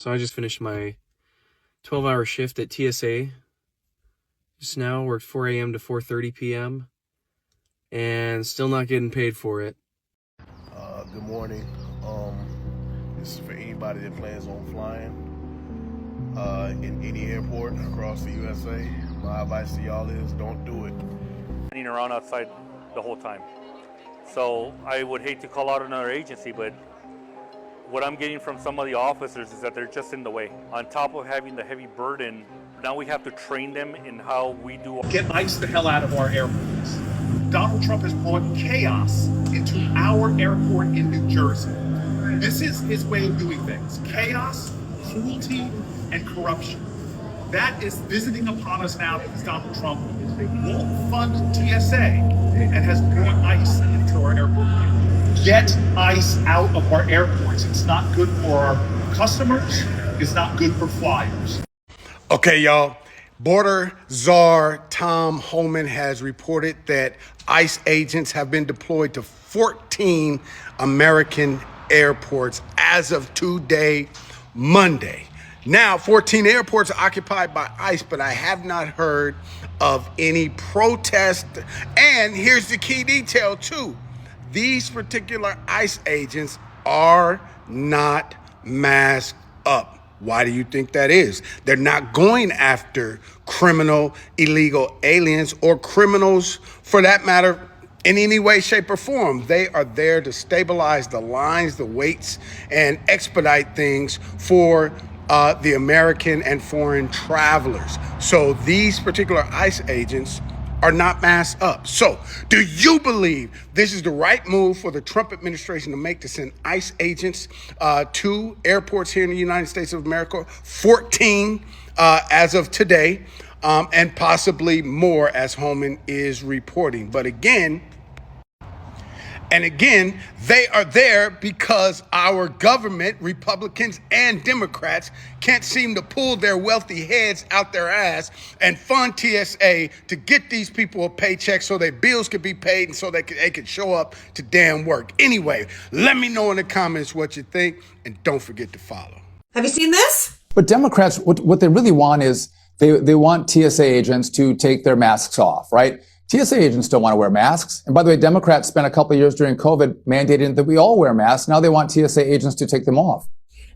So I just finished my 12-hour shift at TSA just now. Worked 4 a.m. to 4:30 p.m. and still not getting paid for it. Good morning. This is for anybody that plans on flying in any airport across the USA. My advice to y'all is don't do it. Running around outside the whole time. So I would hate to call out another agency, but what I'm getting from some of the officers is that they're just in the way. On top of having the heavy burden, now we have to train them in how we do. Get ICE the hell out of our airports. Donald Trump has brought chaos into our airport in New Jersey. This is his way of doing things. Chaos, cruelty, and corruption. That is visiting upon us now because Donald Trump won't fund TSA and has brought ICE into our airport. Get ICE out of our airports. It's not good for our customers. It's not good for flyers. Okay, y'all. Border Czar Tom Homan has reported that ICE agents have been deployed to 14 American airports as of today, Monday. Now, 14 airports are occupied by ICE, but I have not heard of any protest. And here's the key detail, too. These particular ICE agents are not masked up. Why do you think that is? They're not going after criminal, illegal aliens or criminals, for that matter, in any way, shape, or form. They are there to stabilize the lines, the waits, and expedite things for the American and foreign travelers. So these particular ICE agents are not masked up. So do you believe this is the right move for the Trump administration to make, to send ICE agents to airports here in the United States of America, 14 as of today, and possibly more as Homan is reporting? But again, they are there because our government, Republicans and Democrats, can't seem to pull their wealthy heads out their ass and fund TSA to get these people a paycheck so their bills could be paid and so they could show up to damn work. Anyway, let me know in the comments what you think, and don't forget to follow. Have you seen this? But Democrats, what they really want is they want TSA agents to take their masks off, right? TSA agents don't want to wear masks. And by the way, Democrats spent a couple of years during COVID mandating that we all wear masks. Now they want TSA agents to take them off.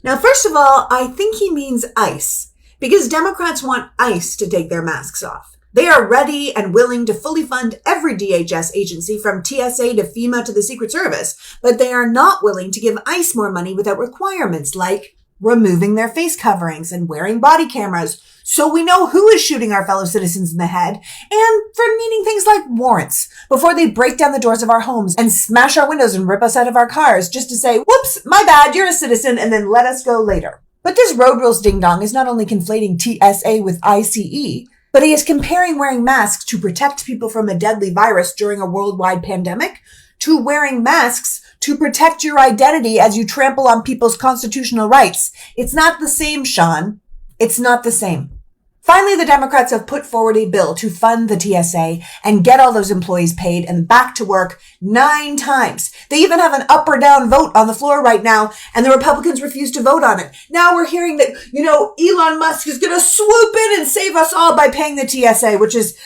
Now, first of all, I think he means ICE, because Democrats want ICE to take their masks off. They are ready and willing to fully fund every DHS agency from TSA to FEMA to the Secret Service, but they are not willing to give ICE more money without requirements like removing their face coverings and wearing body cameras so we know who is shooting our fellow citizens in the head, and for needing things like warrants before they break down the doors of our homes and smash our windows and rip us out of our cars just to say, whoops, my bad, you're a citizen, and then let us go later. But this road rules ding-dong is not only conflating TSA with ICE, but he is comparing wearing masks to protect people from a deadly virus during a worldwide pandemic to wearing masks to protect your identity as you trample on people's constitutional rights. It's not the same, Sean. It's not the same. Finally, the Democrats have put forward a bill to fund the TSA and get all those employees paid and back to work 9 times. They even have an up or down vote on the floor right now, and the Republicans refuse to vote on it. Now we're hearing that, Elon Musk is going to swoop in and save us all by paying the TSA, which is,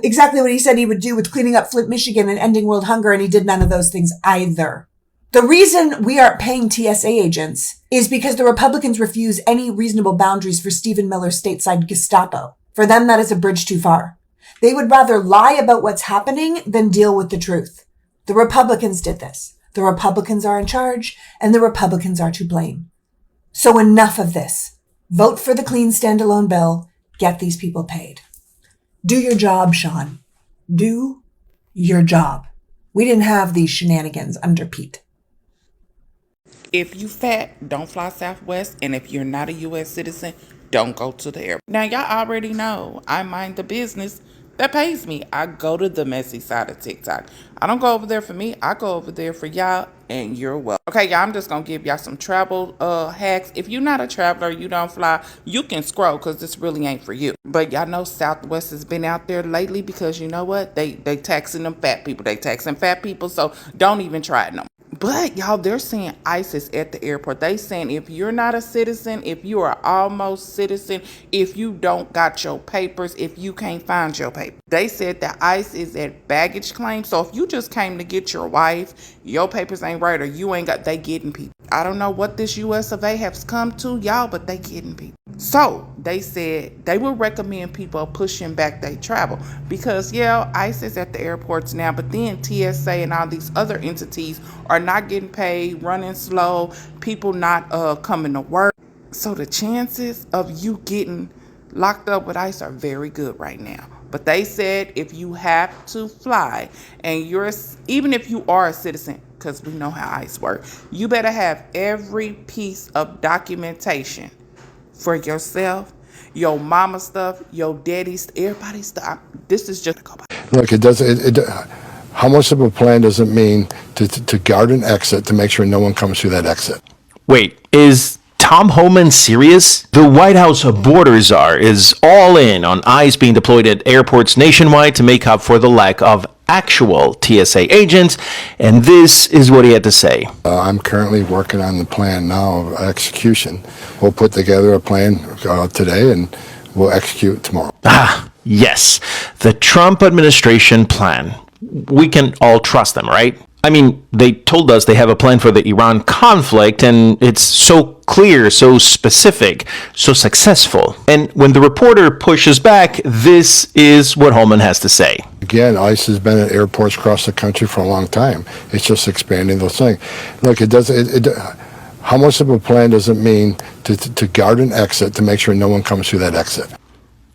exactly what he said he would do with cleaning up Flint, Michigan and ending world hunger, and he did none of those things either. The reason we aren't paying TSA agents is because the Republicans refuse any reasonable boundaries for Stephen Miller's stateside Gestapo. For them, that is a bridge too far. They would rather lie about what's happening than deal with the truth. The Republicans did this. The Republicans are in charge, and the Republicans are to blame. So enough of this. Vote for the clean standalone bill. Get these people paid. Do your job, Sean. Do your job. We didn't have these shenanigans under Pete. If you fat, don't fly Southwest. And if you're not a U.S. citizen, don't go to the airport. Now, y'all already know I mind the business that pays me. I go to the messy side of TikTok. I don't go over there for me. I go over there for y'all, and you're welcome. Okay, y'all, I'm just going to give y'all some travel hacks. If you're not a traveler, you don't fly, you can scroll because this really ain't for you. But y'all know Southwest has been out there lately because you know what? They taxing them fat people. They taxing fat people, so don't even try it no more. But y'all, they're saying ICE is at the airport. They saying if you're not a citizen, if you are almost citizen, if you don't got your papers, if you can't find your paper. They said that ICE is at baggage claim. So if you just came to get your wife, your papers ain't right, or you ain't got, they getting people. I don't know what this US of A has come to, y'all, but they getting people. So they said they will recommend people pushing back their travel because, yeah, ICE is at the airports now, but then TSA and all these other entities are not getting paid, running slow, people not coming to work. So the chances of you getting locked up with ICE are very good right now. But they said if you have to fly and even if you are a citizen, because we know how ICE work, you better have every piece of documentation for yourself, your mama stuff, your daddy's, everybody's stuff. This is just go by. Look, how much of a plan does it mean to guard an exit to make sure no one comes through that exit? Wait, is Tom Homan serious? The White House border czar is all in on ICE being deployed at airports nationwide to make up for the lack of actual TSA agents, and this is what he had to say. I'm currently working on the plan now of execution. We'll put together a plan today and we'll execute tomorrow. Yes, the Trump administration plan. We can all trust them, right? I mean, they told us they have a plan for the Iran conflict, and it's so clear, so specific, so successful. And when the reporter pushes back, this is what Holman has to say. Again, ICE has been at airports across the country for a long time. It's just expanding those things. Look, how much of a plan does it mean to guard an exit to make sure no one comes through that exit?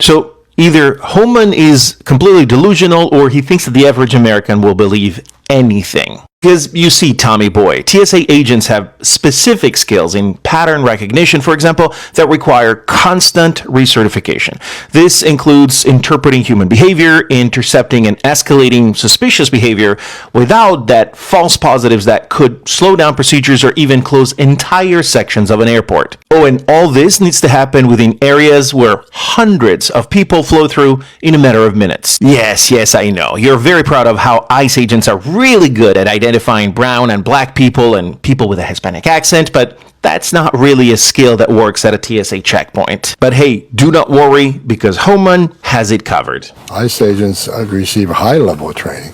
So either Holman is completely delusional or he thinks that the average American will believe anything. Because you see, Tommy boy, TSA agents have specific skills in pattern recognition, for example, that require constant recertification. This includes interpreting human behavior, intercepting and escalating suspicious behavior without that false positives that could slow down procedures or even close entire sections of an airport. Oh, and all this needs to happen within areas where hundreds of people flow through in a matter of minutes. Yes, I know. You're very proud of how ICE agents are really good at identifying brown and black people and people with a Hispanic accent, but that's not really a skill that works at a TSA checkpoint. But hey, do not worry, because Homan has it covered. ICE agents receive a high level of training.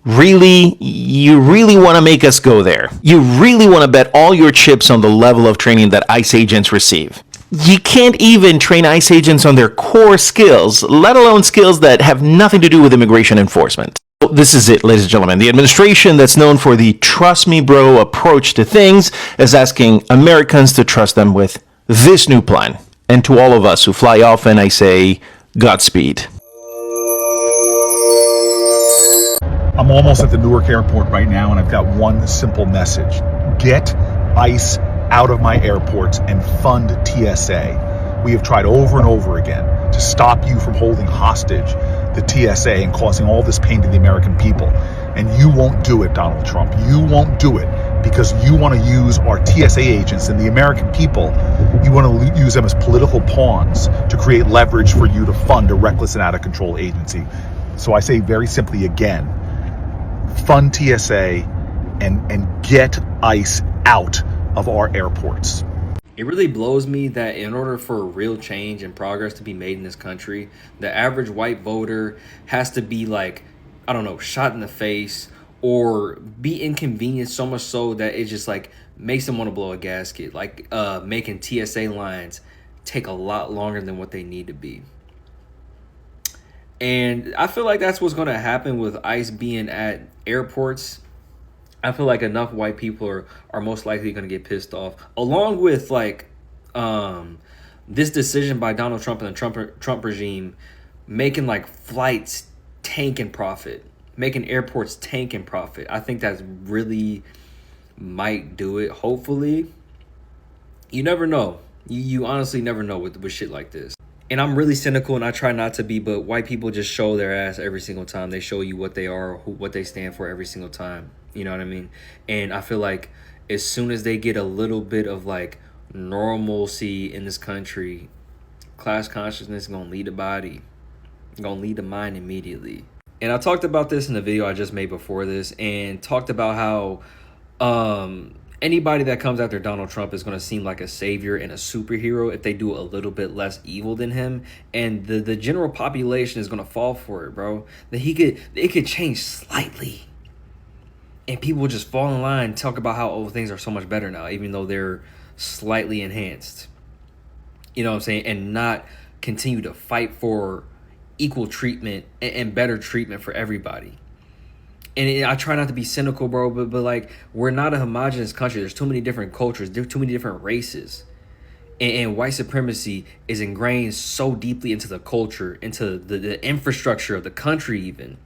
Really? You really want to make us go there? You really want to bet all your chips on the level of training that ICE agents receive? You can't even train ICE agents on their core skills, let alone skills that have nothing to do with immigration enforcement. This is it, ladies and gentlemen. The administration that's known for the trust me bro approach to things is asking Americans to trust them with this new plan. And to all of us who fly often, I say, Godspeed. I'm almost at the Newark airport right now, and I've got one simple message. Get ICE out of my airports and fund TSA. We have tried over and over again to stop you from holding hostage the TSA and causing all this pain to the American people. And you won't do it, Donald Trump. You won't do it because you want to use our TSA agents and the American people. You want to use them as political pawns to create leverage for you to fund a reckless and out of control agency. So I say very simply again, fund TSA and get ICE out of our airports. It really blows me that in order for real change and progress to be made in this country, the average white voter has to be like, I don't know, shot in the face or be inconvenienced so much so that it just like makes them want to blow a gasket. Like making TSA lines take a lot longer than what they need to be. And I feel like that's what's going to happen with ICE being at airports. I feel like enough white people are most likely going to get pissed off, along with like this decision by Donald Trump and the Trump regime making like flights tank in profit, making airports tank in profit. I think that's really might do it. Hopefully, you never know. You honestly never know with shit like this. And I'm really cynical, and I try not to be, but white people just show their ass every single time. They show you what they are, what they stand for every single time. You know what I mean? And I feel like as soon as they get a little bit of like normalcy in this country, class consciousness is gonna lead the body, gonna lead the mind immediately. And I talked about this in the video I just made before this, and talked about how Anybody that comes after Donald Trump is going to seem like a savior and a superhero if they do a little bit less evil than him, and the general population is going to fall for it, bro. That it could change slightly, and people will just fall in line and talk about how things are so much better now, even though they're slightly enhanced. You know what I'm saying? And not continue to fight for equal treatment and better treatment for everybody. And I try not to be cynical, bro, but like, we're not a homogenous country. There's too many different cultures. There's too many different races. And white supremacy is ingrained so deeply into the culture, into the infrastructure of the country even.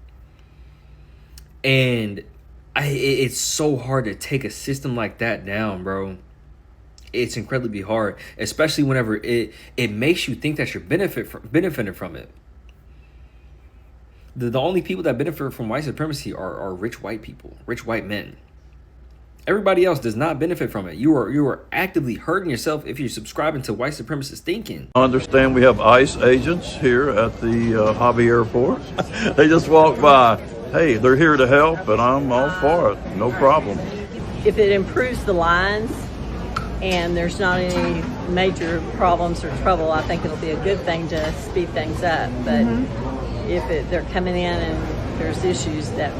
And it's so hard to take a system like that down, bro. It's incredibly hard, especially whenever it makes you think that you're benefiting from it. The only people that benefit from white supremacy are rich white people, rich white men. Everybody else does not benefit from it. You are actively hurting yourself if you're subscribing to white supremacist thinking. I understand we have ICE agents here at the Hobby Airport. They just walk by. Hey, they're here to help, and I'm all for it. No problem. If it improves the lines and there's not any major problems or trouble, I think it'll be a good thing to speed things up. But if they're coming in and there's issues, that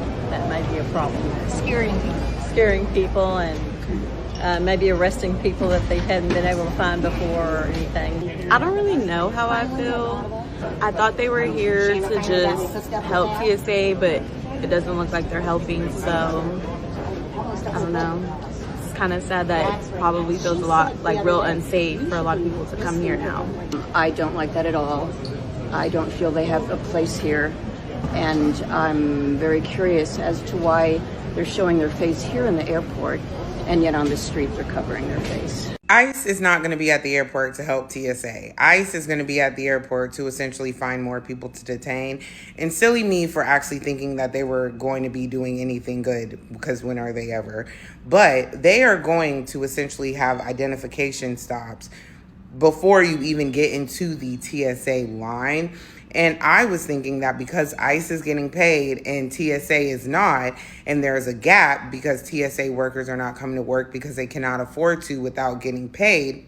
may be a problem. Scaring people and maybe arresting people that they hadn't been able to find before or anything. I don't really know how I feel. I thought they were here to just help TSA, but it doesn't look like they're helping, so I don't know. It's kind of sad that it probably feels a lot like real unsafe for a lot of people to come here now. I don't like that at all. I don't feel they have a place here, and I'm very curious as to why they're showing their face here in the airport, and yet on the street they're covering their face. ICE is not going to be at the airport to help TSA. ICE is going to be at the airport to essentially find more people to detain. And silly me for actually thinking that they were going to be doing anything good, because when are they ever? But they are going to essentially have identification stops before you even get into the TSA line. And I was thinking that because ICE is getting paid and TSA is not, and there's a gap because TSA workers are not coming to work because they cannot afford to without getting paid,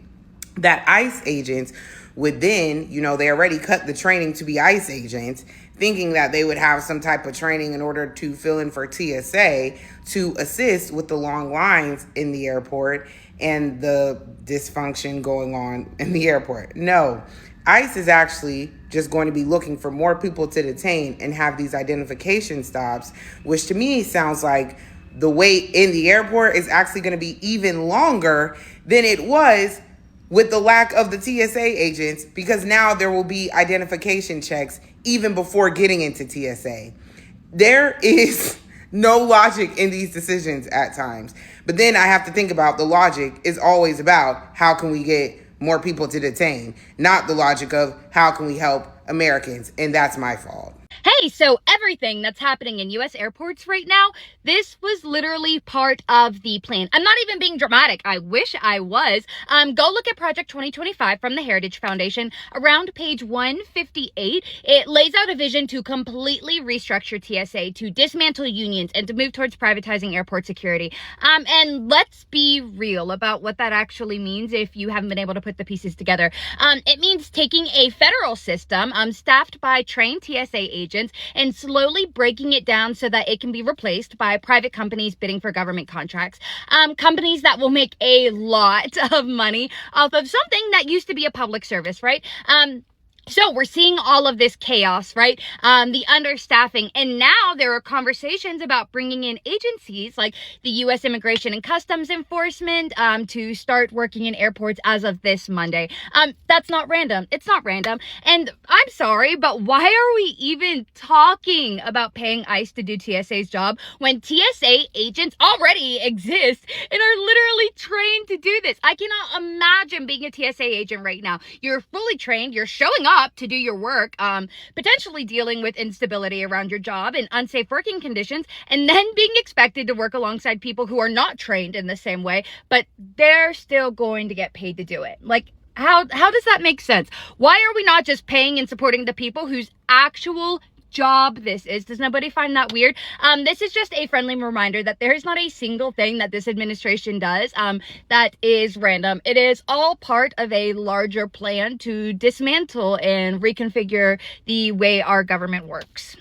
that ICE agents would then, they already cut the training to be ICE agents, thinking that they would have some type of training in order to fill in for TSA to assist with the long lines in the airport and the dysfunction going on in the airport. No, ICE is actually just going to be looking for more people to detain and have these identification stops, which to me sounds like the wait in the airport is actually going to be even longer than it was with the lack of the TSA agents, because now there will be identification checks even before getting into TSA. There is no logic in these decisions at times. But then I have to think about the logic is always about how can we get more people to detain, not the logic of how can we help Americans, and that's my fault. Hey, so everything that's happening in U.S. airports right now, this was literally part of the plan. I'm not even being dramatic. I wish I was. Go look at Project 2025 from the Heritage Foundation. Around page 158, it lays out a vision to completely restructure TSA, to dismantle unions, and to move towards privatizing airport security. And let's be real about what that actually means if you haven't been able to put the pieces together. It means taking a federal system staffed by trained TSA agents and slowly breaking it down so that it can be replaced by private companies bidding for government contracts. Companies that will make a lot of money off of something that used to be a public service, right? So we're seeing all of this chaos, right? The understaffing. And now there are conversations about bringing in agencies like the U.S. Immigration and Customs Enforcement to start working in airports as of this Monday. That's not random. It's not random. And I'm sorry, but why are we even talking about paying ICE to do TSA's job when TSA agents already exist and are literally trained to do this? I cannot imagine being a TSA agent right now. You're fully trained. You're showing up to do your work, potentially dealing with instability around your job and unsafe working conditions, and then being expected to work alongside people who are not trained in the same way, but they're still going to get paid to do it. Like, how does that make sense? Why are we not just paying and supporting the people whose actual job this is. Does nobody find that weird? This is just a friendly reminder that there is not a single thing that this administration does that is random. It is all part of a larger plan to dismantle and reconfigure the way our government works.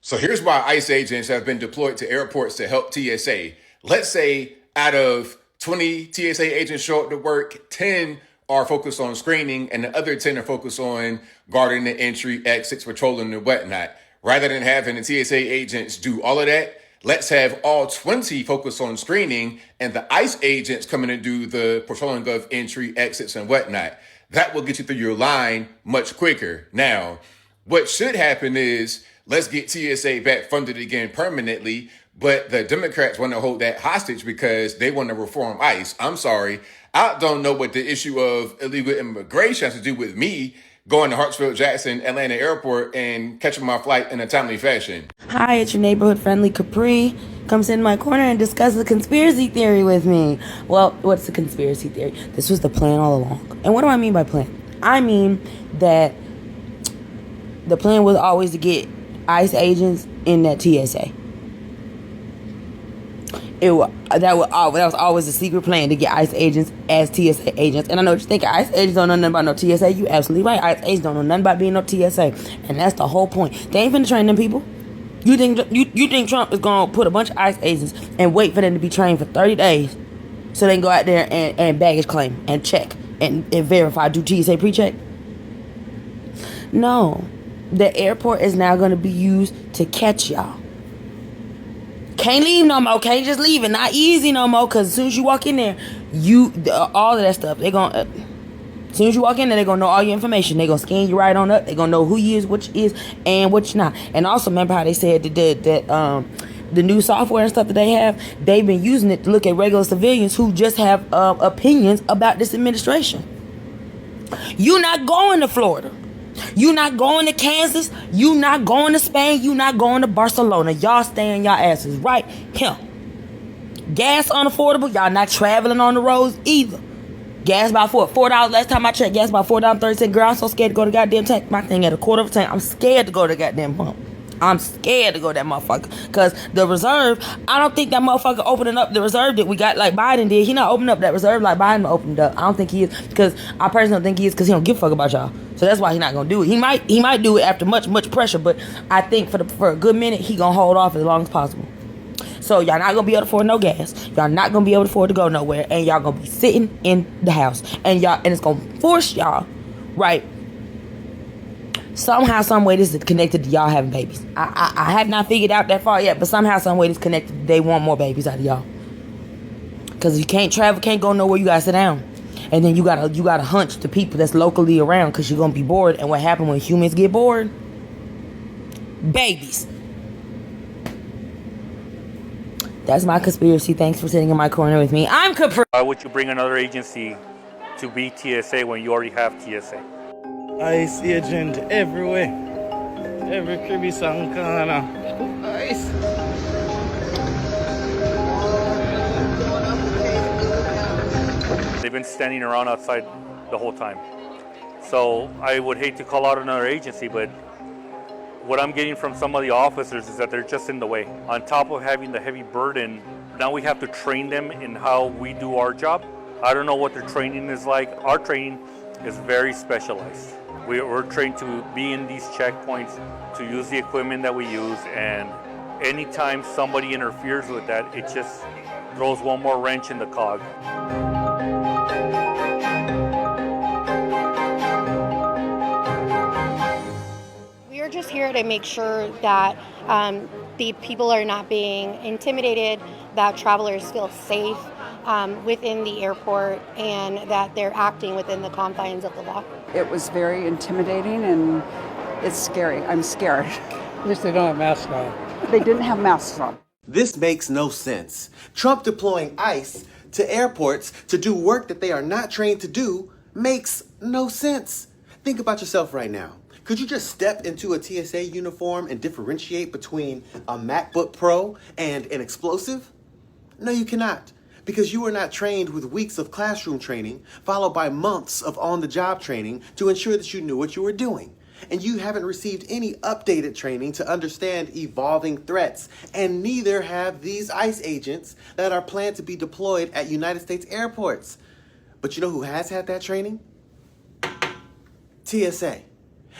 So here's why ICE agents have been deployed to airports to help TSA. Let's say out of 20 TSA agents show up to work, 10 are focused on screening and the other 10 are focused on guarding the entry, exits, patrolling and whatnot. Rather than having the TSA agents do all of that, let's have all 20 focus on screening and the ICE agents come in and do the patrolling of entry, exits and whatnot. That will get you through your line much quicker. Now, what should happen is let's get TSA back funded again permanently, but the Democrats want to hold that hostage because they want to reform ICE. I'm sorry. I don't know what the issue of illegal immigration has to do with me going to Hartsfield Jackson Atlanta Airport and catching my flight in a timely fashion. Hi, it's your neighborhood friendly Capri. Come sit in my corner and discuss the conspiracy theory with me. Well, what's the conspiracy theory? This was the plan all along. And what do I mean by plan? I mean that the plan was always to get ICE agents in that TSA. That was always a secret plan to get ICE agents as TSA agents. And I know what you think. ICE agents don't know nothing about no TSA. You absolutely right. ICE agents don't know nothing about being no TSA. And that's the whole point. They ain't finna train them people. You think Trump is gonna put a bunch of ICE agents and wait for them to be trained for 30 days so they can go out there and baggage claim and check and verify, do TSA pre-check? No. The airport is now going to be used to catch y'all. Can't leave no more. Can't just leave it. Not easy no more. Because as soon as you walk in there, all of that stuff, they're going to... As soon as you walk in there, they're going to know all your information. They're going to scan you right on up. They're going to know who you is, what you is, and what you're not. And also, remember how they said that the new software and stuff that they have, they've been using it to look at regular civilians who just have opinions about this administration. You're not going to Florida. You not going to Kansas. You not going to Spain. You not going to Barcelona. Y'all staying y'all asses right here. Gas unaffordable. Y'all not traveling on the roads either. Gas about $4. Last time I checked, gas about $4.30. Girl, I'm so scared to go to the goddamn tank. My thing at a quarter of a tank. I'm scared to go to the goddamn pump. I'm scared to go to that motherfucker. Because the reserve, I don't think that motherfucker opening up the reserve that we got like Biden did. He not opening up that reserve like Biden opened up. I don't think he is. Because I personally don't think he is because he don't give a fuck about y'all. So that's why he not going to do it. He might do it after much pressure. But I think for a good minute, he going to hold off as long as possible. So y'all not going to be able to afford no gas. Y'all not going to be able to afford to go nowhere. And y'all going to be sitting in the house. And it's going to force y'all, right? Somehow, some way, this is connected to y'all having babies. I have not figured out that far yet, but somehow, some way, this connected. They want more babies out of y'all. Because if you can't travel, can't go nowhere, you gotta sit down, and then you gotta hunch the people that's locally around because you're gonna be bored. And what happens when humans get bored? Babies. That's my conspiracy. Thanks for sitting in my corner with me. I'm Capri. Why would you bring another agency to be TSA when you already have TSA? ICE agent everywhere. Every crevice and corner. ICE. They've been standing around outside the whole time. So I would hate to call out another agency, but what I'm getting from some of the officers is that they're just in the way. On top of having the heavy burden, now we have to train them in how we do our job. I don't know what their training is like. Our training is very specialized. We're trained to be in these checkpoints, to use the equipment that we use, and anytime somebody interferes with that, it just throws one more wrench in the cog. We are just here to make sure that the people are not being intimidated, that travelers feel safe within the airport, and that they're acting within the confines of the law. It was very intimidating and it's scary. I'm scared. At least they don't have masks on. They didn't have masks on. This makes no sense. Trump deploying ICE to airports to do work that they are not trained to do makes no sense. Think about yourself right now. Could you just step into a TSA uniform and differentiate between a MacBook Pro and an explosive? No, you cannot. Because you were not trained with weeks of classroom training, followed by months of on-the-job training to ensure that you knew what you were doing. And you haven't received any updated training to understand evolving threats. And neither have these ICE agents that are planned to be deployed at United States airports. But you know who has had that training? TSA.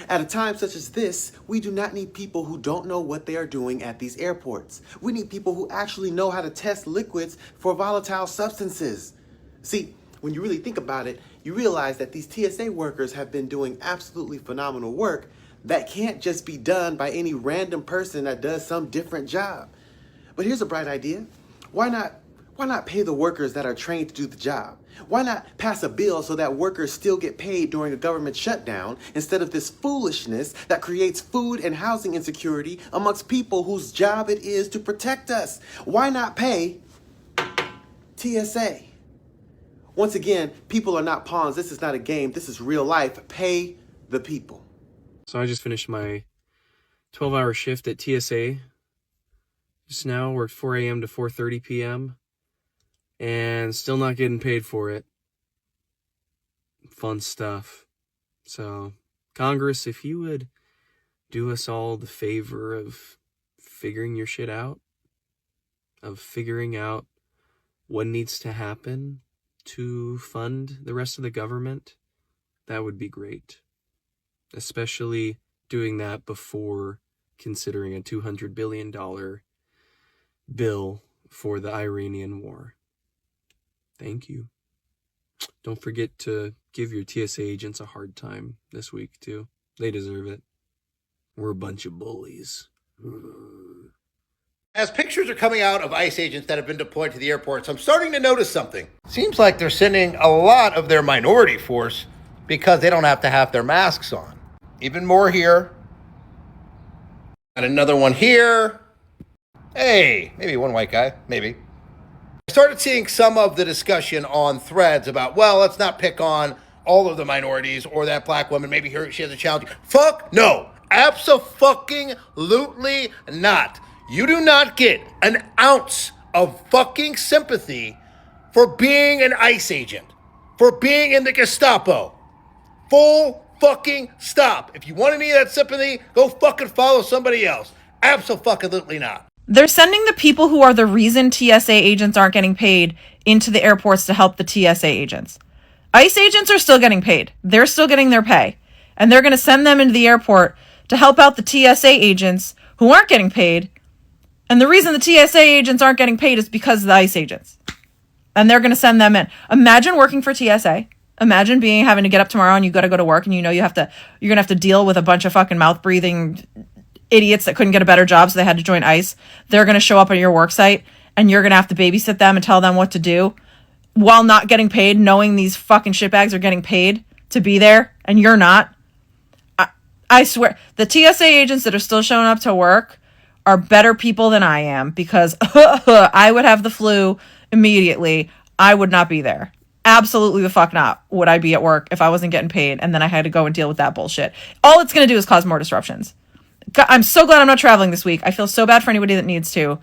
At a time such as this, we do not need people who don't know what they are doing at these airports. We need people who actually know how to test liquids for volatile substances. See, when you really think about it, you realize that these TSA workers have been doing absolutely phenomenal work that can't just be done by any random person that does some different job. But here's a bright idea. Why not pay the workers that are trained to do the job? Why not pass a bill so that workers still get paid during a government shutdown instead of this foolishness that creates food and housing insecurity amongst people whose job it is to protect us? Why not pay TSA? Once again, people are not pawns. This is not a game. This is real life. Pay the people. So I just finished my 12-hour shift at TSA. Just now, worked 4 a.m. to 4:30 p.m. and still not getting paid for it. Fun stuff. So, Congress, if you would do us all the favor of figuring your shit out, of figuring out what needs to happen to fund the rest of the government, that would be great. Especially doing that before considering a $200 billion bill for the Iranian war. Thank you. Don't forget to give your TSA agents a hard time this week, too. They deserve it. We're a bunch of bullies. As pictures are coming out of ICE agents that have been deployed to the airports, I'm starting to notice something. Seems like they're sending a lot of their minority force because they don't have to have their masks on. Even more here. And another one here. Hey, maybe one white guy, maybe. I started seeing some of the discussion on threads about, well, let's not pick on all of the minorities or that black woman. Maybe she has a challenge. Fuck no. Abso-fucking-lutely not. You do not get an ounce of fucking sympathy for being an ICE agent, for being in the Gestapo. Full fucking stop. If you want any of that sympathy, go fucking follow somebody else. Abso-fucking-lutely not. They're sending the people who are the reason TSA agents aren't getting paid into the airports to help the TSA agents. ICE agents are still getting paid. They're still getting their pay. And they're going to send them into the airport to help out the TSA agents who aren't getting paid. And the reason the TSA agents aren't getting paid is because of the ICE agents. And they're going to send them in. Imagine working for TSA. Imagine having to get up tomorrow and you got to go to work and you know you're going to have to deal with a bunch of fucking mouth-breathing idiots that couldn't get a better job, so they had to join ICE. They're going to show up at your work site and you're going to have to babysit them and tell them what to do while not getting paid, knowing these fucking shitbags are getting paid to be there and you're not. I swear, the TSA agents that are still showing up to work are better people than I am, because I would have the flu immediately. I would not be there. Absolutely the fuck not would I be at work if I wasn't getting paid and then I had to go and deal with that bullshit. All it's going to do is cause more disruptions. God, I'm so glad I'm not traveling this week. I feel so bad for anybody that needs to.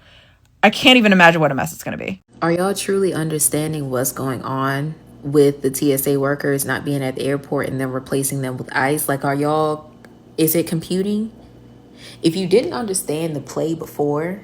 I can't even imagine what a mess it's going to be. Are y'all truly understanding what's going on with the TSA workers not being at the airport and then replacing them with ICE? Like, is it computing? If you didn't understand the play before,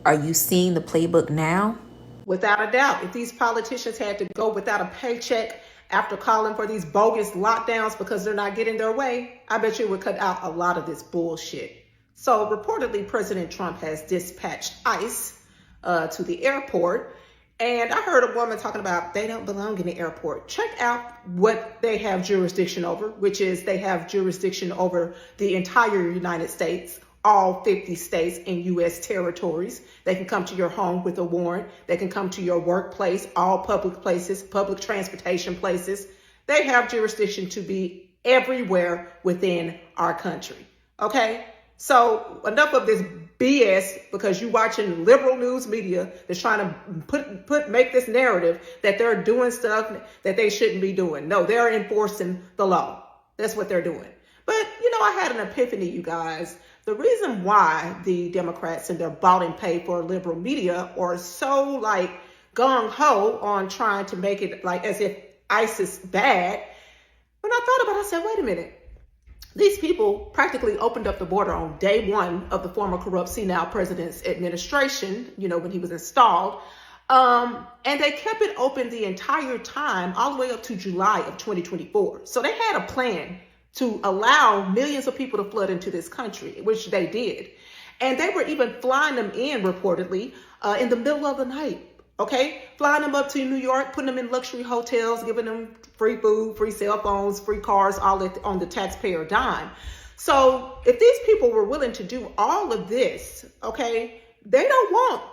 are you seeing the playbook now? Without a doubt, if these politicians had to go without a paycheck after calling for these bogus lockdowns because they're not getting their way, I bet you would cut out a lot of this bullshit. So reportedly, President Trump has dispatched ICE to the airport. And I heard a woman talking about they don't belong in the airport. Check out what they have jurisdiction over, which is they have jurisdiction over the entire United States, all 50 states and U.S. territories. They can come to your home with a warrant. They can come to your workplace, all public places, public transportation places. They have jurisdiction to be everywhere within our country. Okay? So enough of this BS, because you're watching liberal news media that's trying to make this narrative that they're doing stuff that they shouldn't be doing. No, they're enforcing the law. That's what they're doing. But, I had an epiphany, you guys. The reason why the Democrats and their bought and paid for liberal media are so gung-ho on trying to make it as if ICE is bad. When I thought about it, I said, wait a minute. These people practically opened up the border on day one of the former corrupt senile president's administration, when he was installed. And they kept it open the entire time, all the way up to July of 2024. So they had a plan to allow millions of people to flood into this country, which they did. And they were even flying them in, reportedly, in the middle of the night. Okay, flying them up to New York, putting them in luxury hotels, giving them free food, free cell phones, free cars, all that on the taxpayer dime. So if these people were willing to do all of this, okay, they don't want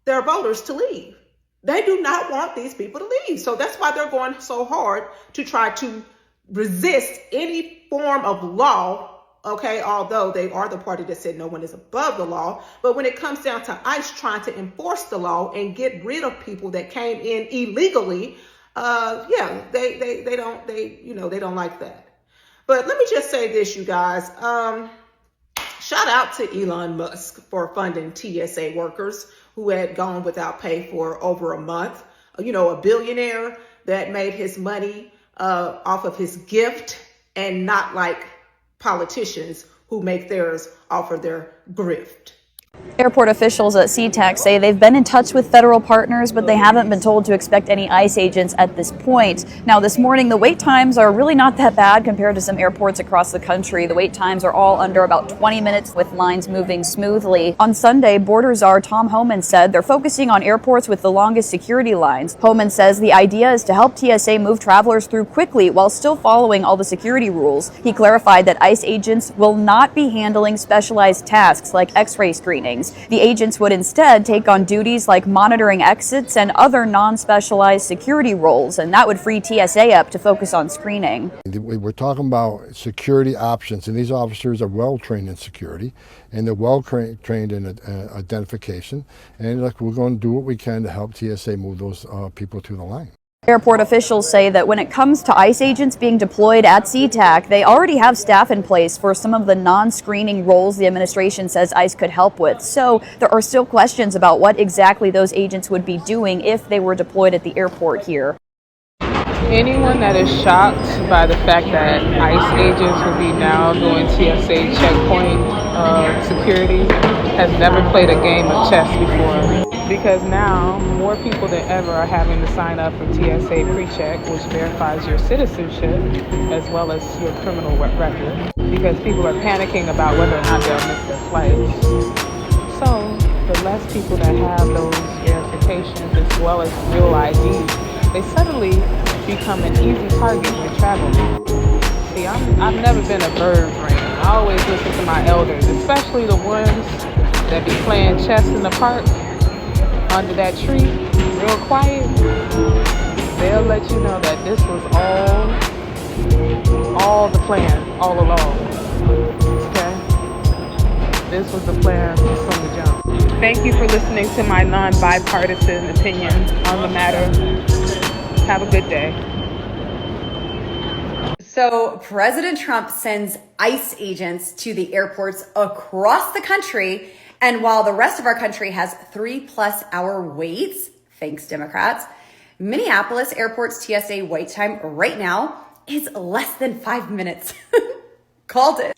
their voters to leave. They do not want these people to leave. So that's why they're going so hard to try to resist any form of law. Okay, although they are the party that said no one is above the law. But when it comes down to ICE trying to enforce the law and get rid of people that came in illegally, they don't like that. But let me just say this, you guys. Shout out to Elon Musk for funding TSA workers who had gone without pay for over a month. A billionaire that made his money off of his gift, and not like politicians who make theirs off of their grift. Airport officials at SeaTac say they've been in touch with federal partners, but they haven't been told to expect any ICE agents at this point. Now, this morning, the wait times are really not that bad compared to some airports across the country. The wait times are all under about 20 minutes, with lines moving smoothly. On Sunday, border czar Tom Homan said they're focusing on airports with the longest security lines. Homan says the idea is to help TSA move travelers through quickly while still following all the security rules. He clarified that ICE agents will not be handling specialized tasks like X-ray screenings. The agents would instead take on duties like monitoring exits and other non-specialized security roles, and that would free TSA up to focus on screening. We're talking about security options, and these officers are well trained in security, and they're well trained in identification. And look, we're going to do what we can to help TSA move those people to the line. Airport officials say that when it comes to ICE agents being deployed at SeaTac, they already have staff in place for some of the non-screening roles the administration says ICE could help with. So there are still questions about what exactly those agents would be doing if they were deployed at the airport here. Anyone that is shocked by the fact that ICE agents will be now doing TSA checkpoint security has never played a game of chess before. Because now more people than ever are having to sign up for TSA PreCheck, which verifies your citizenship as well as your criminal record, because people are panicking about whether or not they'll miss their flights. So the less people that have those verifications as well as real IDs, they suddenly become an easy target when traveling. See, I've never been a bird brain. I always listen to my elders, especially the ones that be playing chess in the park under that tree, real quiet. They'll let you know that this was all the plan all along. Okay? This was the plan from the jump. Thank you for listening to my non-bipartisan opinion on the matter. Have a good day. So President Trump sends ICE agents to the airports across the country. And while the rest of our country has 3+ hour waits, thanks Democrats, Minneapolis Airport's TSA wait time right now is less than 5 minutes. Called it.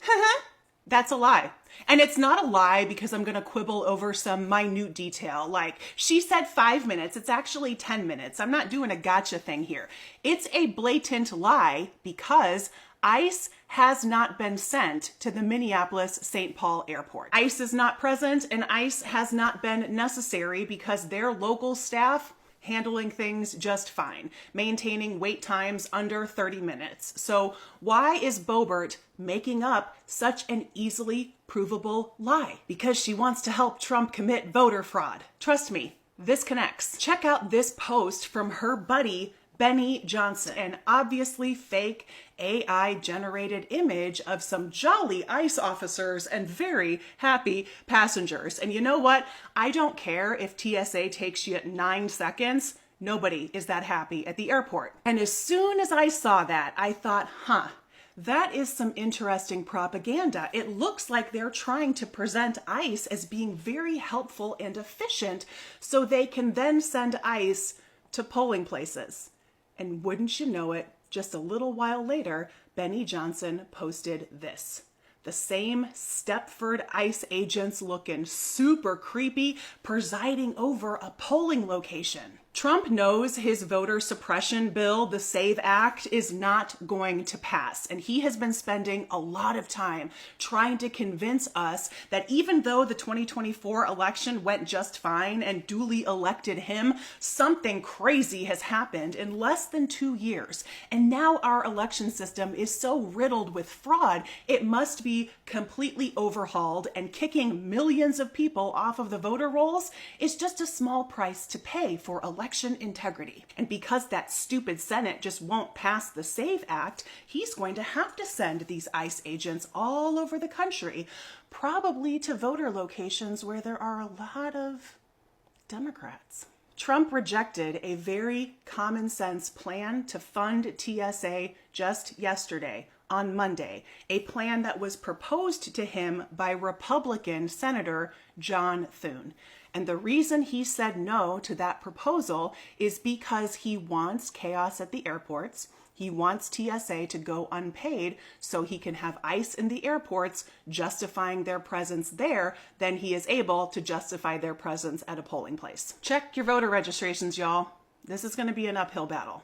That's a lie. And it's not a lie because I'm going to quibble over some minute detail. Like, she said 5 minutes. It's actually 10 minutes. I'm not doing a gotcha thing here. It's a blatant lie because ICE has not been sent to the Minneapolis-St. Paul airport. ICE is not present, and ICE has not been necessary because their local staff handling things just fine, maintaining wait times under 30 minutes. So why is Boebert making up such an easily provable lie? Because she wants to help Trump commit voter fraud. Trust me, this connects. Check out this post from her buddy, Benny Johnson, an obviously fake AI-generated image of some jolly ICE officers and very happy passengers. And you know what? I don't care if TSA takes you 9 seconds. Nobody is that happy at the airport. And as soon as I saw that, I thought, that is some interesting propaganda. It looks like they're trying to present ICE as being very helpful and efficient so they can then send ICE to polling places. And wouldn't you know it, just a little while later, Benny Johnson posted this. The same Stepford ICE agents looking super creepy presiding over a polling location. Trump knows his voter suppression bill, the SAVE Act, is not going to pass. And he has been spending a lot of time trying to convince us that even though the 2024 election went just fine and duly elected him, something crazy has happened in less than 2 years. And now our election system is so riddled with fraud, it must be completely overhauled, and kicking millions of people off of the voter rolls is just a small price to pay for election integrity. And because that stupid Senate just won't pass the SAVE Act, he's going to have to send these ICE agents all over the country, probably to voter locations where there are a lot of Democrats. Trump rejected a very common sense plan to fund TSA just yesterday, on Monday, a plan that was proposed to him by Republican Senator John Thune. And the reason he said no to that proposal is because he wants chaos at the airports. He wants TSA to go unpaid so he can have ICE in the airports justifying their presence there. Then he is able to justify their presence at a polling place. Check your voter registrations, y'all. This is going to be an uphill battle.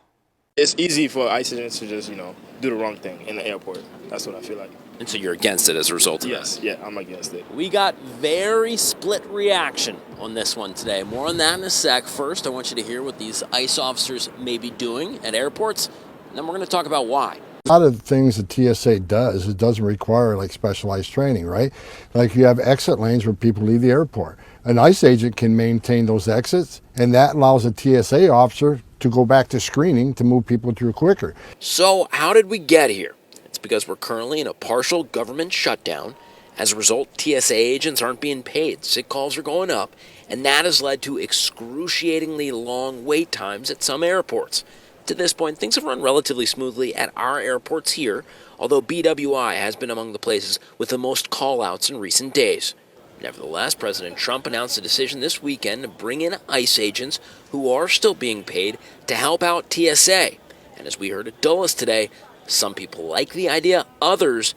It's easy for ICE agents to just, do the wrong thing in the airport. That's what I feel like. And so you're against it as a result of Yes, that? yeah, I'm against it. We got very split reaction on this one today. More on that in a sec. First, I want you to hear what these ICE officers may be doing at airports, and then we're going to talk about why. A lot of the things that TSA does, it doesn't require like specialized training, right? Like you have exit lanes where people leave the airport. An ICE agent can maintain those exits, and that allows a TSA officer to go back to screening to move people through quicker. So how did we get here? It's because we're currently in a partial government shutdown. As a result, TSA agents aren't being paid. Sick calls are going up, and that has led to excruciatingly long wait times at some airports. To this point, things have run relatively smoothly at our airports here, although BWI has been among the places with the most call-outs in recent days. Nevertheless, President Trump announced a decision this weekend to bring in ICE agents who are still being paid to help out TSA. And as we heard at Dulles today, some people like the idea, others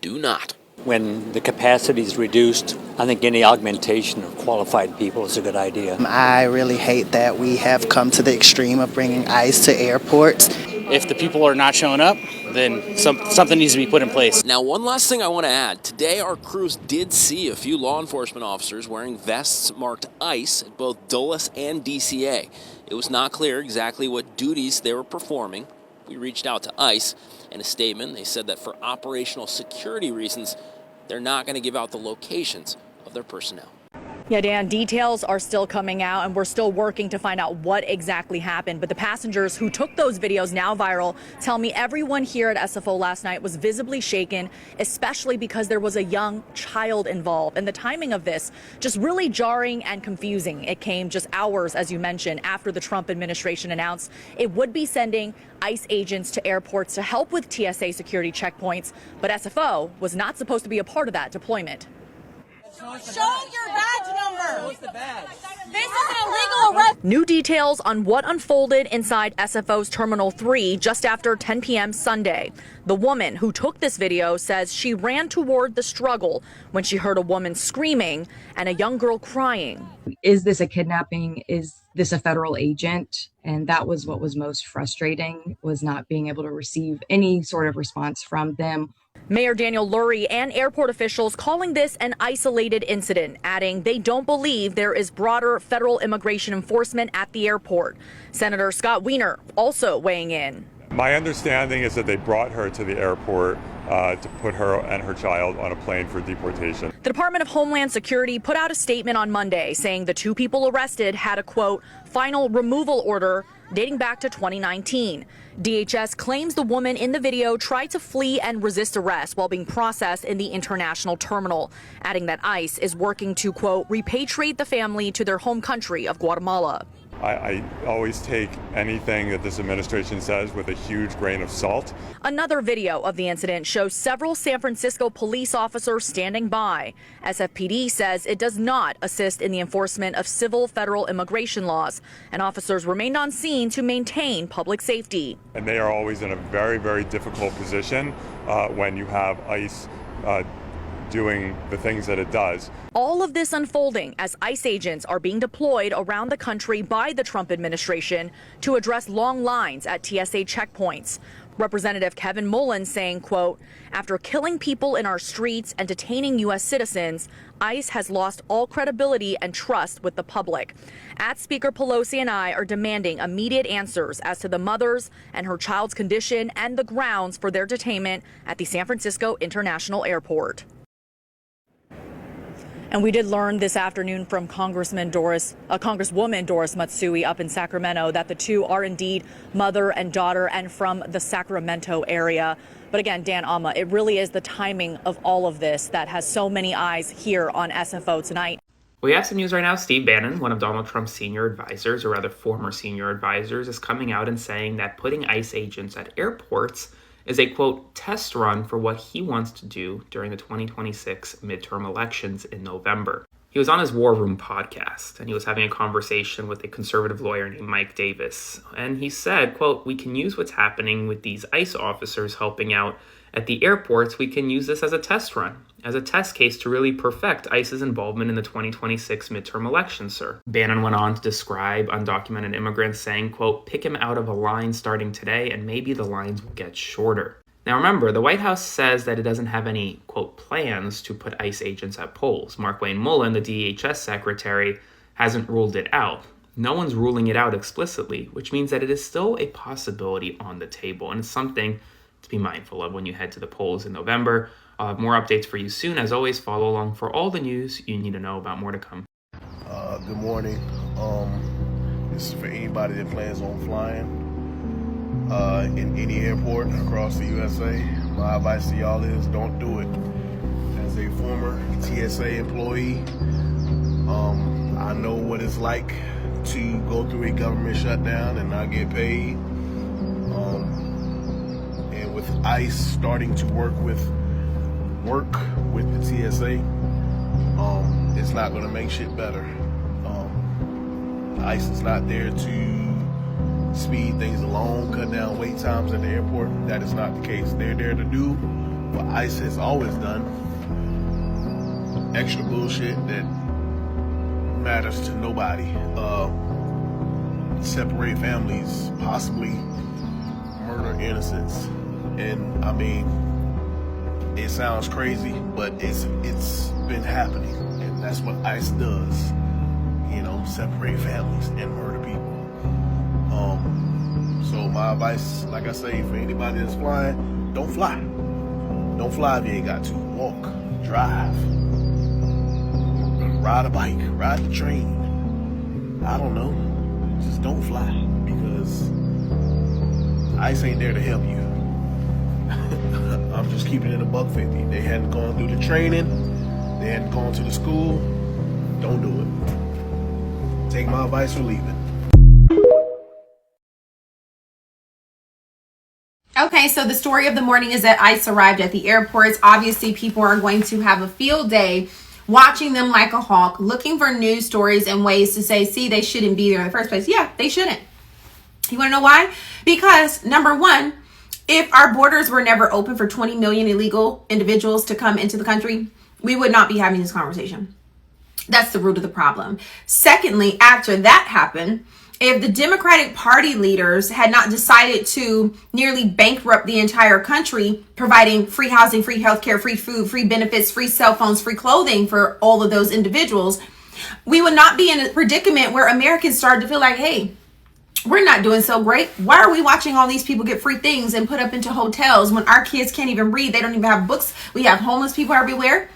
do not. When the capacity is reduced, I think any augmentation of qualified people is a good idea. I really hate that we have come to the extreme of bringing ICE to airports. If the people are not showing up, then something needs to be put in place. Now, one last thing I want to add. Today, our crews did see a few law enforcement officers wearing vests marked ICE at both Dulles and DCA. It was not clear exactly what duties they were performing. We reached out to ICE. In a statement, they said that for operational security reasons, they're not going to give out the locations of their personnel. Yeah, Dan, details are still coming out, and we're still working to find out what exactly happened. But the passengers who took those videos, now viral, tell me everyone here at SFO last night was visibly shaken, especially because there was a young child involved. And the timing of this, just really jarring and confusing. It came just hours, as you mentioned, after the Trump administration announced it would be sending ICE agents to airports to help with TSA security checkpoints. But SFO was not supposed to be a part of that deployment. Show your badge number. What's the badge? This is an illegal arrest. New details on what unfolded inside SFO's Terminal 3 just after 10 p.m. Sunday. The woman who took this video says she ran toward the struggle when she heard a woman screaming and a young girl crying. Is this a kidnapping? Is this a federal agent? And that was what was most frustrating, was not being able to receive any sort of response from them. Mayor Daniel Lurie and airport officials calling this an isolated incident, adding they don't believe there is broader federal immigration enforcement at the airport. Senator Scott Wiener also weighing in. My understanding is that they brought her to the airport to put her and her child on a plane for deportation. The Department of Homeland Security put out a statement on Monday saying the two people arrested had a, quote, final removal order dating back to 2019. DHS claims the woman in the video tried to flee and resist arrest while being processed in the international terminal, adding that ICE is working to, quote, repatriate the family to their home country of Guatemala. I always take anything that this administration says with a huge grain of salt. Another video of the incident shows several San Francisco police officers standing by. SFPD says it does not assist in the enforcement of civil federal immigration laws, and officers remained on scene to maintain public safety. And they are always in a very, very difficult position when you have ICE doing the things that it does. All of this unfolding as ICE agents are being deployed around the country by the Trump administration to address long lines at TSA checkpoints. Representative Kevin Mullen saying, quote, after killing people in our streets and detaining U.S. citizens, ICE has lost all credibility and trust with the public. At Speaker Pelosi and I are demanding immediate answers as to the mother's and her child's condition and the grounds for their detainment at the San Francisco International Airport. And we did learn this afternoon from Congresswoman Doris Matsui up in Sacramento that the two are indeed mother and daughter and from the Sacramento area. But again, Dan, Alma, it really is the timing of all of this that has so many eyes here on SFO tonight. We have some news right now. Steve Bannon, one of Donald Trump's senior advisors, or rather former senior advisors, is coming out and saying that putting ICE agents at airports is a, quote, test run for what he wants to do during the 2026 midterm elections in November. He was on his War Room podcast, and he was having a conversation with a conservative lawyer named Mike Davis. And he said, quote, we can use what's happening with these ICE officers helping out at the airports. We can use this as a test run, as a test case to really perfect ICE's involvement in the 2026 midterm election, sir. Bannon went on to describe undocumented immigrants saying, quote, pick him out of a line starting today and maybe the lines will get shorter. Now remember, the White House says that it doesn't have any, quote, plans to put ICE agents at polls. Markwayne Mullin, the DHS secretary, hasn't ruled it out. No one's ruling it out explicitly, which means that it is still a possibility on the table, and it's something to be mindful of when you head to the polls in November. I'll have more updates for you soon. As always, follow along for all the news you need to know about. More to come. Good morning. This is for anybody that plans on flying in any airport across the USA. My advice to y'all is don't do it. As a former TSA employee, I know what it's like to go through a government shutdown and not get paid. And with ICE starting to work with the TSA, it's not going to make shit better. ICE is not there to speed things along, cut down wait times at the airport. That is not the case. They're there to do what ICE has always done, extra bullshit that matters to nobody. Separate families, possibly murder innocents. And I mean, it sounds crazy, but it's been happening, and that's what ICE does. You know, separate families and murder people. So my advice, like I say, for anybody that's flying, don't fly. Don't fly if you ain't got to. Walk, drive, ride a bike, ride the train. I don't know. Just don't fly, because ICE ain't there to help you. I'm just keeping it $1.50. They hadn't gone through the training. They hadn't gone to the school. Don't do it. Take my advice or leave it. Okay, so the story of the morning is that ICE arrived at the airports. Obviously, people are going to have a field day watching them like a hawk, looking for news stories and ways to say, see, they shouldn't be there in the first place. Yeah, they shouldn't. You want to know why? Because, number one, if our borders were never open for 20 million illegal individuals to come into the country, we would not be having this conversation. That's the root of the problem. Secondly, after that happened, if the Democratic Party leaders had not decided to nearly bankrupt the entire country, providing free housing, free healthcare, free food, free benefits, free cell phones, free clothing for all of those individuals, we would not be in a predicament where Americans started to feel like, hey, we're not doing so great. Why are we watching all these people get free things and put up into hotels when our kids can't even read? They don't even have books. We have homeless people everywhere.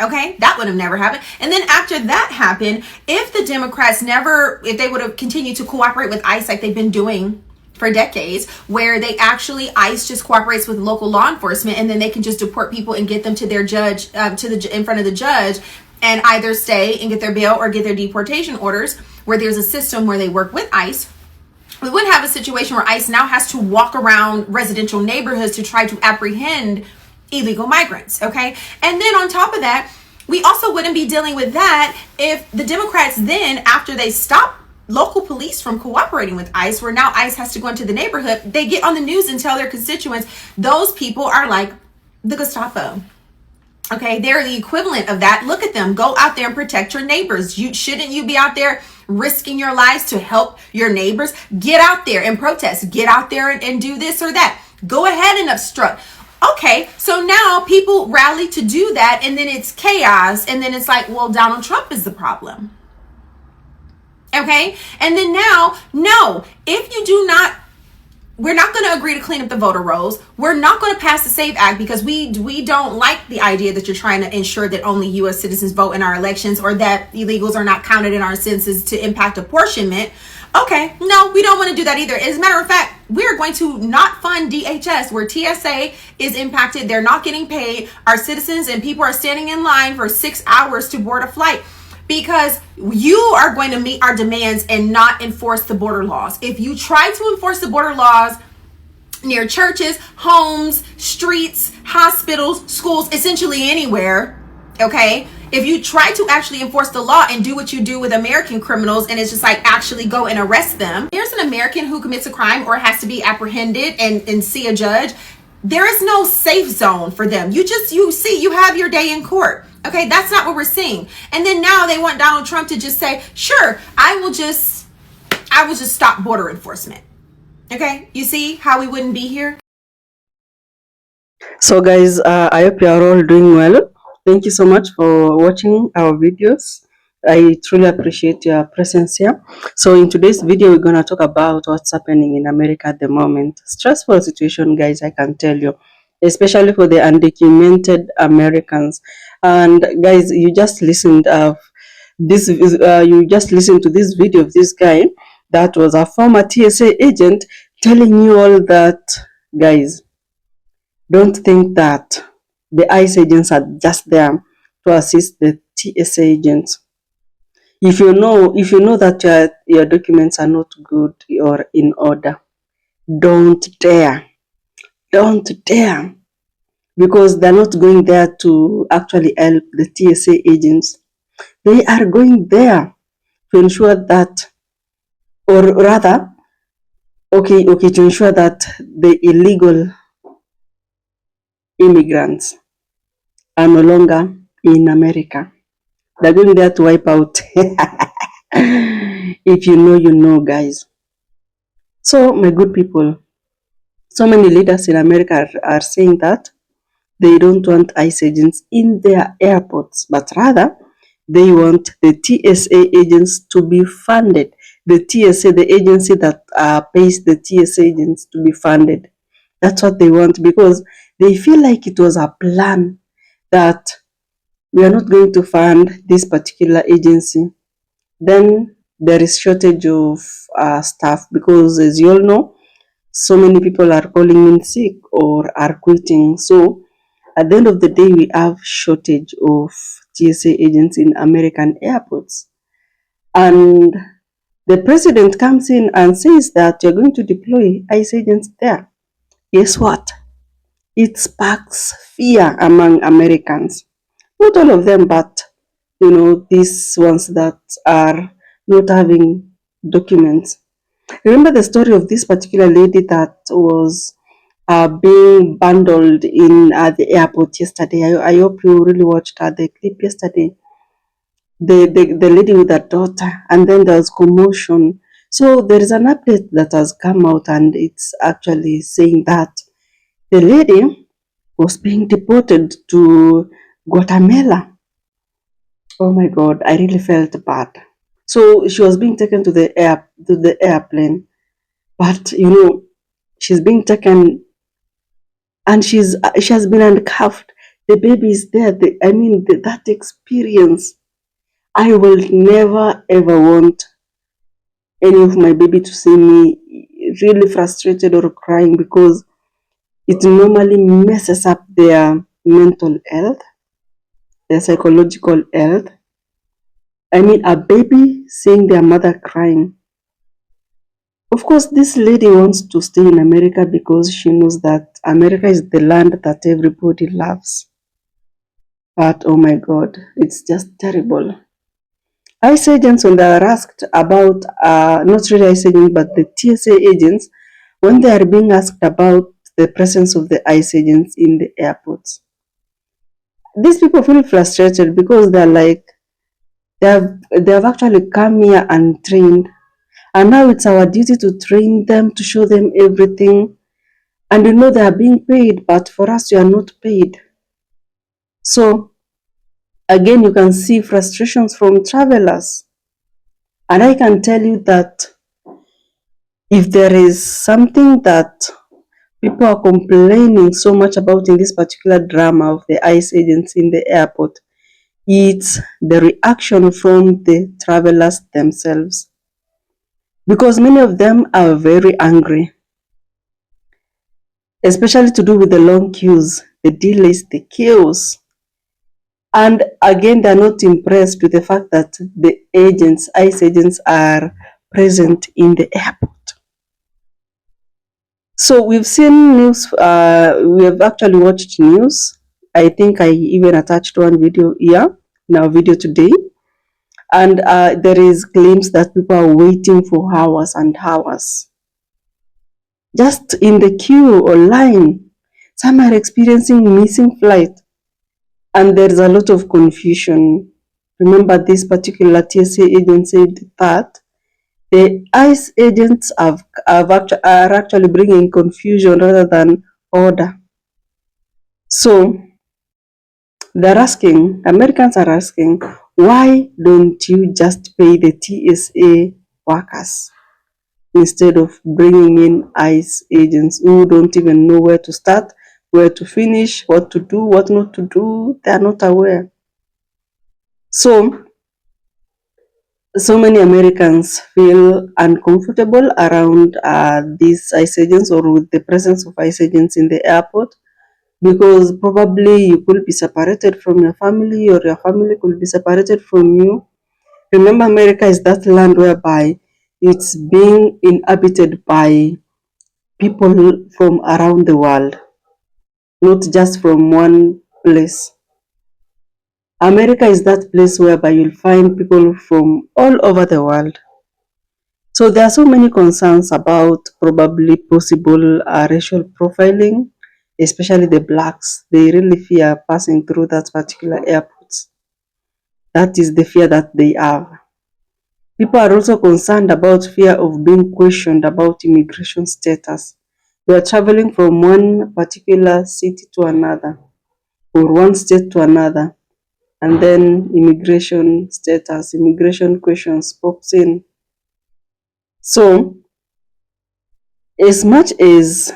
Okay, that would have never happened. And then after that happened, if the Democrats if they would have continued to cooperate with ICE like they've been doing for decades, where ICE just cooperates with local law enforcement, and then they can just deport people and get them to their judge, in front of the judge, and either stay and get their bail or get their deportation orders. where there's a system where they work with ICE, we wouldn't have a situation where ICE now has to walk around residential neighborhoods to try to apprehend illegal migrants, okay? And then on top of that, we also wouldn't be dealing with that if the Democrats then, after they stop local police from cooperating with ICE, where now ICE has to go into the neighborhood, they get on the news and tell their constituents, those people are like the Gestapo. Okay, they're the equivalent of that. Look at them. Go out there and protect your neighbors. Shouldn't you be out there risking your lives to help your neighbors? Get out there and protest. Get out there and do this or that. Go ahead and obstruct. Okay, so now people rally to do that, and then it's chaos, and then it's like, well, Donald Trump is the problem. Okay, and then now, no, if you do not, we're not going to agree to clean up the voter rolls. We're not going to pass the SAVE Act because we don't like the idea that you're trying to ensure that only U.S. citizens vote in our elections, or that illegals are not counted in our census to impact apportionment. Okay, no, we don't want to do that either. As a matter of fact, we're going to not fund DHS, where TSA is impacted. They're not getting paid. Our citizens and people are standing in line for 6 hours to board a flight, because you are going to meet our demands and not enforce the border laws. If you try to enforce the border laws near churches, homes, streets, hospitals, schools, essentially anywhere, okay? If you try to actually enforce the law and do what you do with American criminals, and it's just like actually go and arrest them. There's an American who commits a crime or has to be apprehended and see a judge. There is no safe zone for them. You have your day in court. Okay, that's not what we're seeing. And then now they want Donald Trump to just say, sure, I will just stop border enforcement. Okay, you see how we wouldn't be here? So guys, I hope you are all doing well. Thank you so much for watching our videos. I truly appreciate your presence here. So in today's video, we're going to talk about what's happening in America at the moment. Stressful situation, guys, I can tell you, especially for the undocumented Americans. And guys, you just listened to this video of this guy that was a former TSA agent telling you all that, guys, don't think that the ICE agents are just there to assist the TSA agents. If you know that your documents are not good or in order, don't dare, because they're not going there to actually help the TSA agents. They are going there to ensure that, or rather, to ensure that the illegal immigrants are no longer in America. They're going there to wipe out. If you know, you know, guys. So, my good people, so many leaders in America are saying that they don't want ICE agents in their airports, but rather they want the TSA agents to be funded. The TSA, the agency that pays the TSA agents, to be funded. That's what they want, because they feel like it was a plan that we are not going to fund this particular agency. Then there is shortage of staff, because as you all know, so many people are calling in sick or are quitting. So at the end of the day, we have shortage of TSA agents in American airports. And the president comes in and says that you're going to deploy ICE agents there. Guess what? It sparks fear among Americans. Not all of them, but these ones that are not having documents. Remember the story of this particular lady that was being bundled in the airport yesterday. I hope you really watched the clip yesterday. The lady with her daughter, and then there was commotion. So there is an update that has come out, and it's actually saying that the lady was being deported to Guatemala. Oh my God, I really felt bad. So she was being taken to the airplane, but she's being taken, and she has been handcuffed. The baby is there. That experience, I will never ever want any of my baby to see me really frustrated or crying, because it normally messes up their mental health, their psychological health, I mean, a baby seeing their mother crying. Of course, this lady wants to stay in America because she knows that America is the land that everybody loves. But oh my God, it's just terrible. ICE agents, when they are asked about, not really ICE agents, but the TSA agents, when they are being asked about the presence of the ICE agents in the airports, these people feel frustrated because they're like, they have actually come here and trained, and now it's our duty to train them, to show them everything, and they are being paid, but for us, we are not paid. So again, you can see frustrations from travelers. And I can tell you that if there is something that people are complaining so much about in this particular drama of the ICE agents in the airport, it's the reaction from the travelers themselves. Because many of them are very angry, especially to do with the long queues, the delays, the chaos. And again, they're not impressed with the fact that the agents, ICE agents, are present in the airport. So we've seen news, we have actually watched news. I think I even attached one video here in our video today. And there is claims that people are waiting for hours and hours, just in the queue or line. Some are experiencing missing flight, and there's a lot of confusion. Remember, this particular TSA agent said that the ICE agents are actually bringing confusion rather than order. So Americans are asking, why don't you just pay the TSA workers instead of bringing in ICE agents who don't even know where to start, where to finish, what to do, what not to do? They are not aware. So many Americans feel uncomfortable around these ICE agents or with the presence of ICE agents in the airport, because probably you could be separated from your family or your family could be separated from you. Remember, America is that land whereby it's being inhabited by people from around the world, not just from one place. America is that place whereby you'll find people from all over the world. So there are so many concerns about probably possible racial profiling, especially the blacks. They really fear passing through that particular airport. That is the fear that they have. People are also concerned about fear of being questioned about immigration status. They are traveling from one particular city to another, or one state to another, and then immigration status, immigration questions pops in. So as much as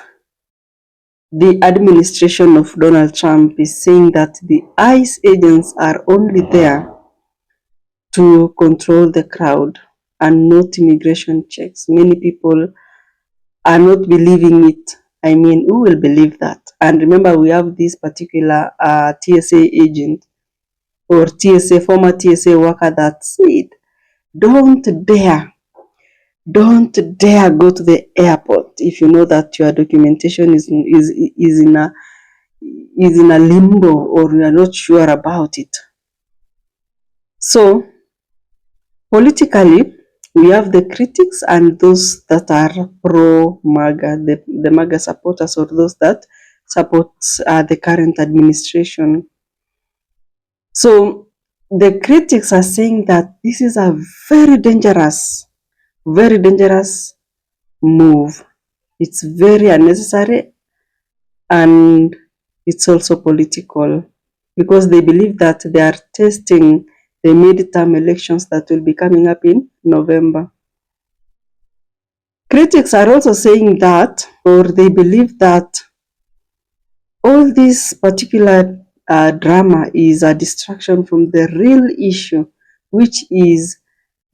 the administration of Donald Trump is saying that the ICE agents are only there to control the crowd and not immigration checks, many people are not believing it. I mean, who will believe that? And remember, we have this particular TSA agent or former TSA worker that said, don't dare go to the airport if you know that your documentation is in a limbo or you are not sure about it. So politically, we have the critics and those that are pro MAGA, the MAGA supporters, or those that support the current administration. So the critics are saying that this is a very dangerous move. It's very unnecessary, and it's also political, because they believe that they are testing the midterm elections that will be coming up in November. Critics are also saying that, or they believe that, all this particular drama is a distraction from the real issue, which is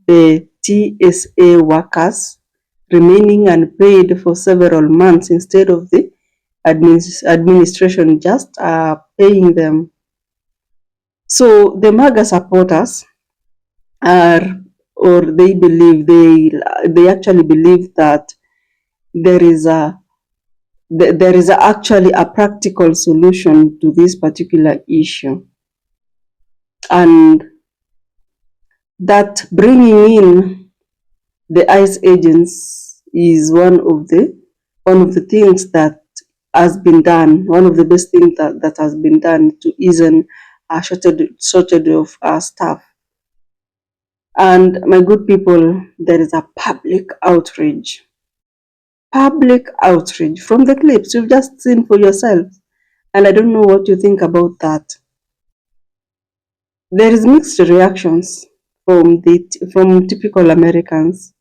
the TSA workers remaining unpaid for several months instead of the administration just paying them. So the MAGA supporters are, or they actually believe that there is actually a practical solution to this particular issue, and that bringing in the ICE agents is one of the things that has been done, one of the best things that has been done to ease a shortage of staff. And my good people, there is a public outrage from the clips you've just seen for yourself. And I don't know what you think about that. There is mixed reactions from typical Americans.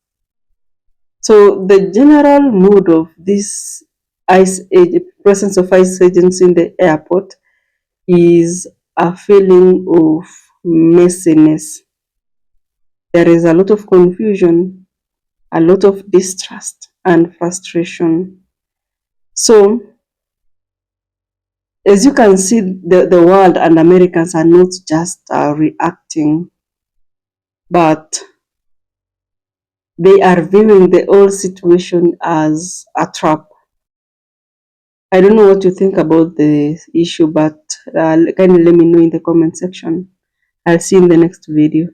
So the general mood of this presence of ICE agents in the airport is a feeling of messiness. There is a lot of confusion, a lot of distrust and frustration. So as you can see, the world and Americans are not just reacting, but they are viewing the whole situation as a trap. I don't know what you think about the issue, but kindly let me know in the comment section. I'll see you in the next video.